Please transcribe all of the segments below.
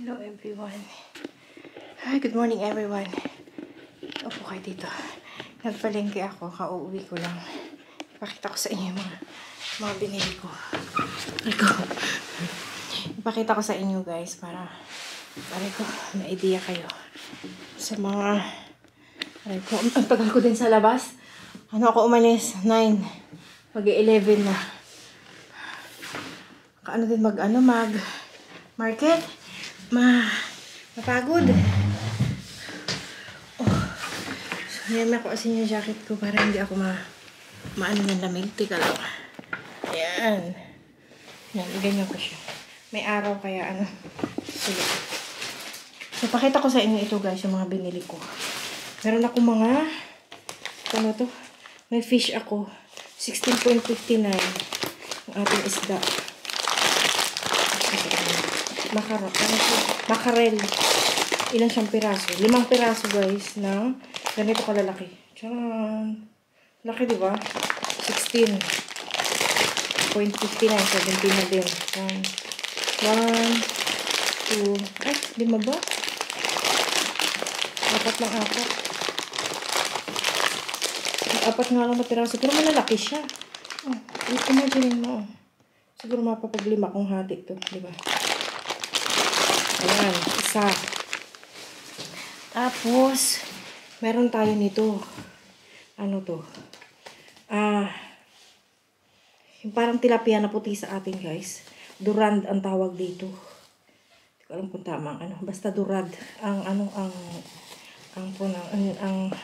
Hello everyone. Hi, good morning everyone. Upo kayo dito. Nagpalengke ako, kauuwi ko lang. Ipakita ko sa inyo mga binili ko. Ipakita ko sa inyo guys para ko may idea kayo sa mga ko. Ang tagal ko din sa labas. Ano ako umalis? 9. Mag-11 na. Kaano din mag market. Mapagod. So, yan ako asin yung jacket ko para hindi ako maano ng lamig. Tika lang. Yan. Yan, ganyan ko siya. May araw kaya ano. Sige. So, pakita ko sa inyo ito guys, yung mga binili ko. Meron ako mga, ano to? May fish ako. 16.59 ang ating isda. Makarel. Ilan siyang piraso? 5 piraso guys ng ganito kalalaki. Tiyan. Laki diba? 16.59. 17 na din. 1, 2. Ay, 5 ba? 4 lang 4. 4 nga lang na piraso. Pero malalaki siya. Oh, imagine mo. Siguro mapapag-5 kung hati to. Diba? Ayan, isa. Tapos, meron tayo nito. Ano to? Yung parang tilapia na puti sa atin, guys. Durand ang tawag dito. Hindi ko alam kung tama ang ano. Basta durad. Ang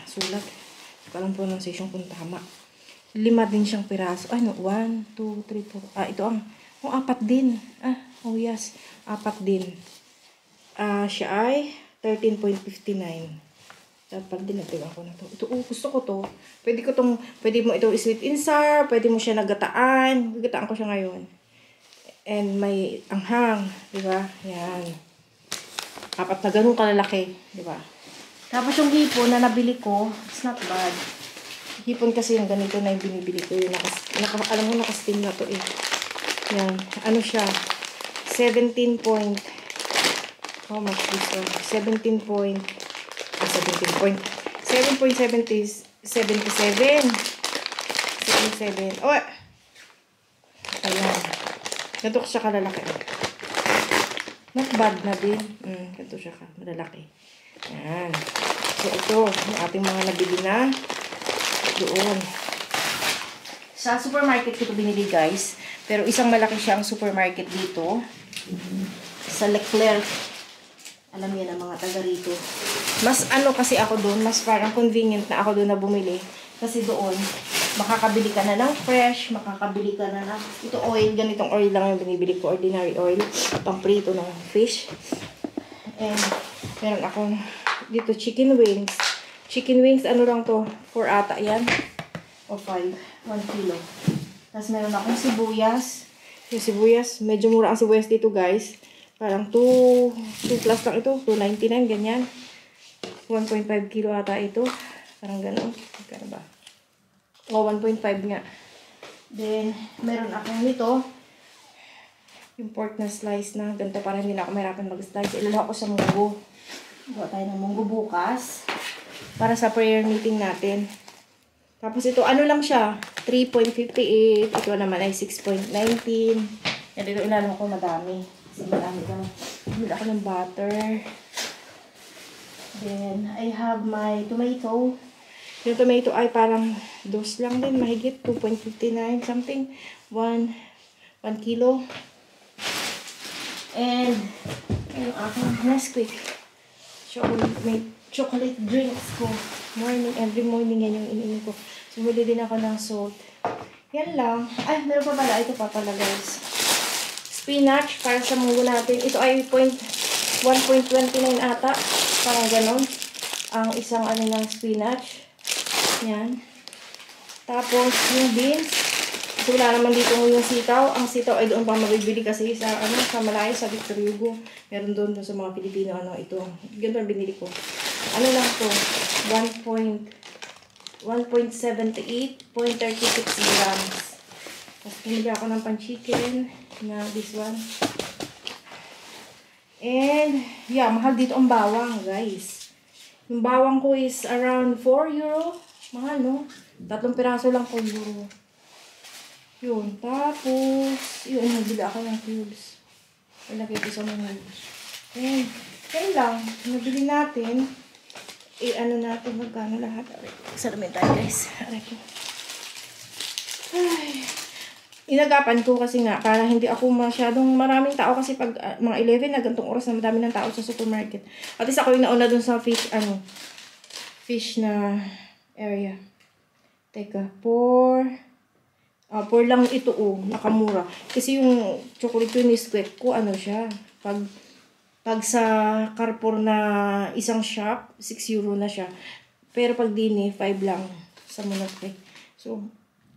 sulat. Hindi ko alam pronunciation kung tama. 5 din siyang piraso. Ano? 1, 2, 3, 4. Ito ang 4 din. Oh yes. 4 din. Siya ay 13.59. Dapat din natin ako na to. Ito, gusto ko to. Pwede mo ito i-sweet and sour. Pwede mo siya nagataan. Nagataan ko siya ngayon. And may anghang. Diba? Yan. 4 na ganun kalalaki. Diba? Tapos yung hipon na nabili ko, it's not bad. Hipon kasi yung ganito na yung binibili ko. Yung alam mo, nakasteam na to eh. Yan. Ano siya? 17. How much this one? 7.77. Oh! Ayan. Ganito siya kalalaki. Not bad na din. Ganito siya malalaki. Ayan. So, ito. Yung ating mga nabili na doon. Sa supermarket ko ito binili, guys. Pero isang malaki siyang supermarket dito. Sa Leclerc. Alam niya ng mga taga rito. Mas ano kasi ako doon, mas parang convenient na ako doon na bumili. Kasi doon, makakabili ka na ng fresh, makakabili ka na ng, ito oil, ganitong oil lang yung binibili ko, ordinary oil, pamprito ng fish. And, meron akong, dito chicken wings. Chicken wings, ano lang to, 4 ata yan. O 5, 1 kilo. Tapos meron akong sibuyas. Yung sibuyas, medyo mura ang sibuyas dito guys. Parang 2 plus lang ito. 2.99, ganyan. 1.5 kilo ata ito. Parang gano'n. Magkano ba? O, 1.5 nga. Then, meron akong nito. Yung pork na slice na. Ganito para hindi na ako mahirapan mag-slice. Ilala ko sa munggo. Gawa tayo ng munggo bukas. Para sa prayer meeting natin. Tapos ito, ano lang siya? 3.58. Ito naman ay 6.19. Yan, dito ilalam ko madami. Marami ka. Bumili ako ng butter. Then, I have my tomato. Yung tomato ay parang dos lang din. Mahigit. 2.59 something. 1 kilo. And, yung aking Nesquik. Chocolate drinks ko. Every morning yan yung iniinom ko. Sumuli din ako ng salt. Yan lang. Ay, meron pa pala. Ito pa pala guys. Spinach para sa munggo natin. Ito ay 1.29 ata. Parang ganon. Ang isang ano ng spinach. Yan. Tapos yung beans. Ito wala naman dito yung sitaw. Ang sitaw ay doon pa mabibili kasi sa Malayo, sa Victor Hugo. Meron doon sa mga Pilipino ito. Ganito ang binili ko. Ano lang to? 1.78.36 grams. Tapos pumili ako ng pan-chicken na this one. And, yeah, mahal dito ang bawang, guys. Yung bawang ko is around 4 euro. Mahal, no? 3 piraso lang po euro. Yun. Tapos, yun, nabili ako ng cubes. Ilagay ko sa mga. And, yan lang. Nabili natin. Ano natin, magkano lahat. Salamin tayo, guys. Aray ko. Ay. Inagapan ko kasi nga, para hindi ako masyadong maraming tao kasi pag mga 11 na gantong oras na madami ng tao sa supermarket. At least ako yung nauna dun sa fish na area. Teka, pour lang ito nakamura. Kasi yung chocolate ko Nesquik ko, ano siya, pag sa Carrefour na isang shop, 6 euro na siya. Pero pag dini, 5 lang sa Monoprix. So,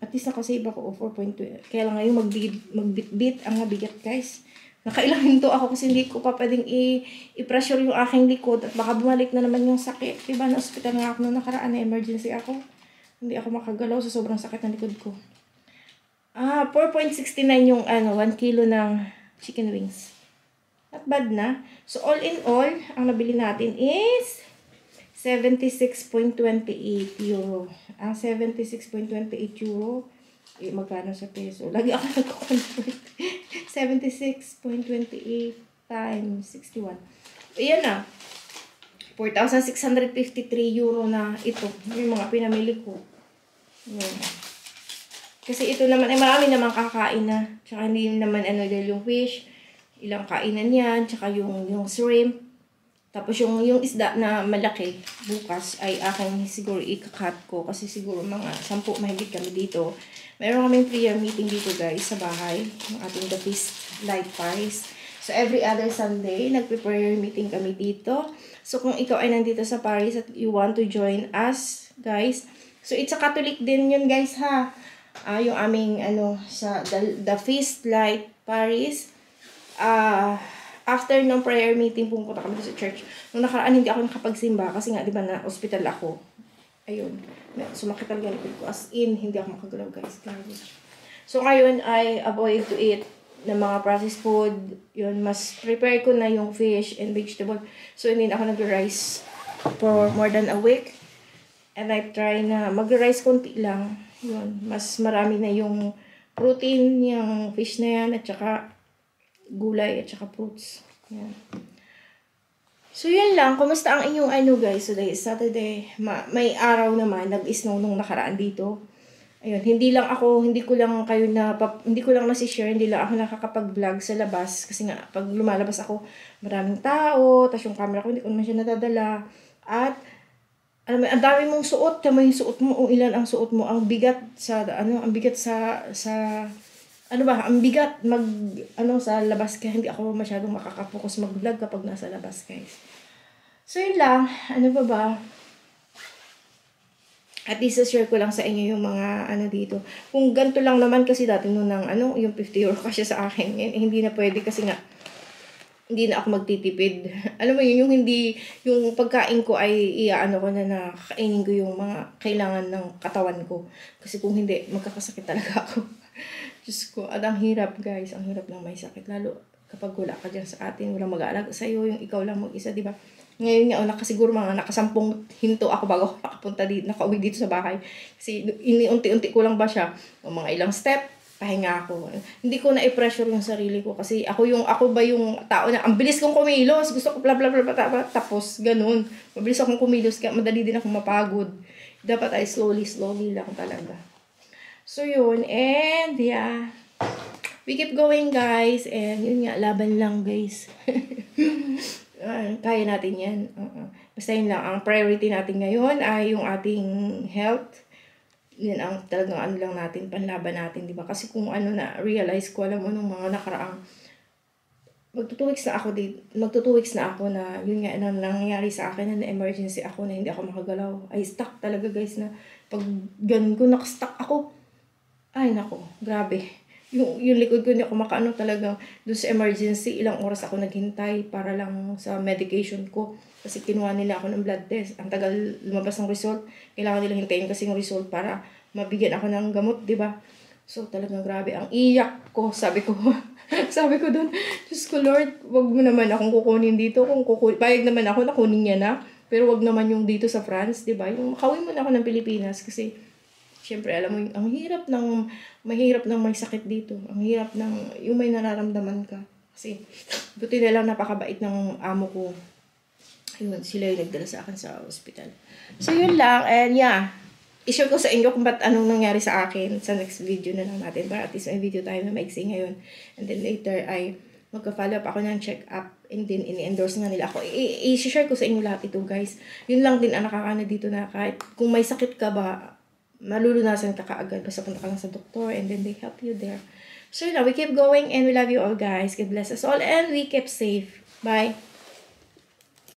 at least nakasave ako 4.2. Kaya lang ngayon magbit-bit ang mabigat, guys. Nakailang hinto ako kasi hindi ko pa pwedeng i-pressure yung aking likod at baka bumalik na naman yung sakit. Diba, na hospital nga ako nung nakaraan na emergency ako. Hindi ako makagalaw sa sobrang sakit ng likod ko. 4.69 yung 1 kilo ng chicken wings. Not bad na. So, all in all, ang nabili natin is 76.28 euro. Ang 76.28 euro, magkano sa peso? Lagi ako nagko-convert. 76.28 times 61. Ayan na. 4,653 euro na ito. Yung mga pinamili ko. Ayan. Kasi ito naman, marami naman kakain na. Tsaka hindi naman dahil yung fish, ilang kainan yan, tsaka yung shrimp. Tapos yung isda na malaki, bukas ay aking siguro ikakat ko. Kasi siguro mga 10 mahigit kami dito. Mayroon kaming prayer meeting dito, guys, sa bahay. Yung ating The Feast Light Paris. So every other Sunday, nagpe-prayer meeting kami dito. So kung ikaw ay nandito sa Paris at you want to join us, guys. So it's a Catholic din yun, guys, ha. Yung aming sa The Feast Light Paris. After ng prayer meeting, pumunta kami sa church. Nung nakaraan, hindi ako nakapagsimba kasi nga, di ba, na hospital ako. Ayun. Sumakit talaga yung ko. As in, hindi ako makagalaw, guys. So, ngayon, I avoid to eat ng mga processed food. Yun, mas prepare ko na yung fish and vegetable. So, hindi na ako nag-rice for more than a week. And I try na mag-rice konti lang. Yun, mas marami na yung protein, yung fish na yan, at saka gulay at saka fruits. Yan. So, yun lang. Kumusta ang inyong guys? Today is Saturday. May araw naman. Nag-snow nung nakaraan dito. Ayun. Hindi ko lang nasi-share. Hindi lang ako nakakapag-vlog sa labas. Kasi nga, pag lumalabas ako, maraming tao. Tapos yung camera ko, hindi ko naman siya nadadala. At, alam mo, ang dami mong suot. Tama yung suot mo. O ilan ang suot mo. Ang bigat sa ang bigat sa labas kaya hindi ako masyadong makakapokus mag-vlog kapag nasa labas, guys. So, yun lang. Ano ba? At least share ko lang sa inyo yung mga dito. Kung ganito lang naman kasi dati nung yung 50 euro kasi sa akin. Hindi na pwede kasi nga hindi na ako magtitipid. Alam mo yun, yung pagkain ko ay ko na kakainin ko yung mga kailangan ng katawan ko. Kasi kung hindi, magkakasakit talaga ako. Diyos ko, ang hirap, guys. Ang hirap lang may sakit. Lalo kapag wala ka dyan sa atin, walang mag-aalaga sa'yo, yung ikaw lang mag-isa, di ba? Ngayon nga, nakasiguro mga nakasampung hinto ako bago nakapunta dito, nakauwi dito sa bahay. Kasi unti-unti ko lang ba siya, o mga ilang step, pahinga ako. Hindi ko na-pressure yung sarili ko kasi ako ba yung tao na ang bilis kong kumilos, gusto ko bla bla bla tapos ganun. Mabilis akong kumilos kaya madali din ako mapagod. Dapat ay slowly lang talaga. So, yun. And, yeah. We keep going, guys. And, yun nga, laban lang, guys. Kaya natin yan. Basta yun lang. Ang priority natin ngayon ay yung ating health. Yun ang talagang lang natin, panlaban natin, di ba? Kasi kung na-realize ko, alam mo, nung mga nakaraang magto 2 weeks na ako na yun nga nangyari sa akin na emergency ako na hindi ako makagalaw. Ay, stuck talaga, guys, na pag ganun ko, nakastuck ako. Ay, nako, grabe. Yung likod ko, hindi ako makaano talaga. Doon sa emergency, ilang oras ako naghintay para lang sa medication ko. Kasi kinuha nila ako ng blood test. Ang tagal lumabas ng result. Kailangan nila hintayin kasi yung result para mabigyan ako ng gamot, di ba? So, talagang grabe. Ang iyak ko, sabi ko, Sabi ko doon, Diyos ko Lord, wag mo naman akong kukunin dito. Payag naman ako na kunin niya na. Pero wag naman yung dito sa France, di ba? Yung makawin mo na ako ng Pilipinas kasi syempre, alam mo, mahirap ng may sakit dito. Ang hirap ng, yung may nararamdaman ka. Kasi, buti na lang napakabait ng amo ko. Ayun, sila yung nagdala sa akin sa hospital. So, yun lang. And yeah, i-share ko sa inyo kung ba't anong nangyari sa akin sa next video na lang natin. Para at least may video tayo na maiksi ngayon. And then later ay magka-follow up ako ng check-up. And then ini-endorse nga nila ako. I-share ko sa inyo lahat ito, guys. Yun lang din ang nakakana dito na kahit kung may sakit ka ba, malulunasan ka kaagad. Basta punta ka lang sa doktor and then they help you there. So, we keep going and we love you all, guys. God bless us all and we keep safe. Bye.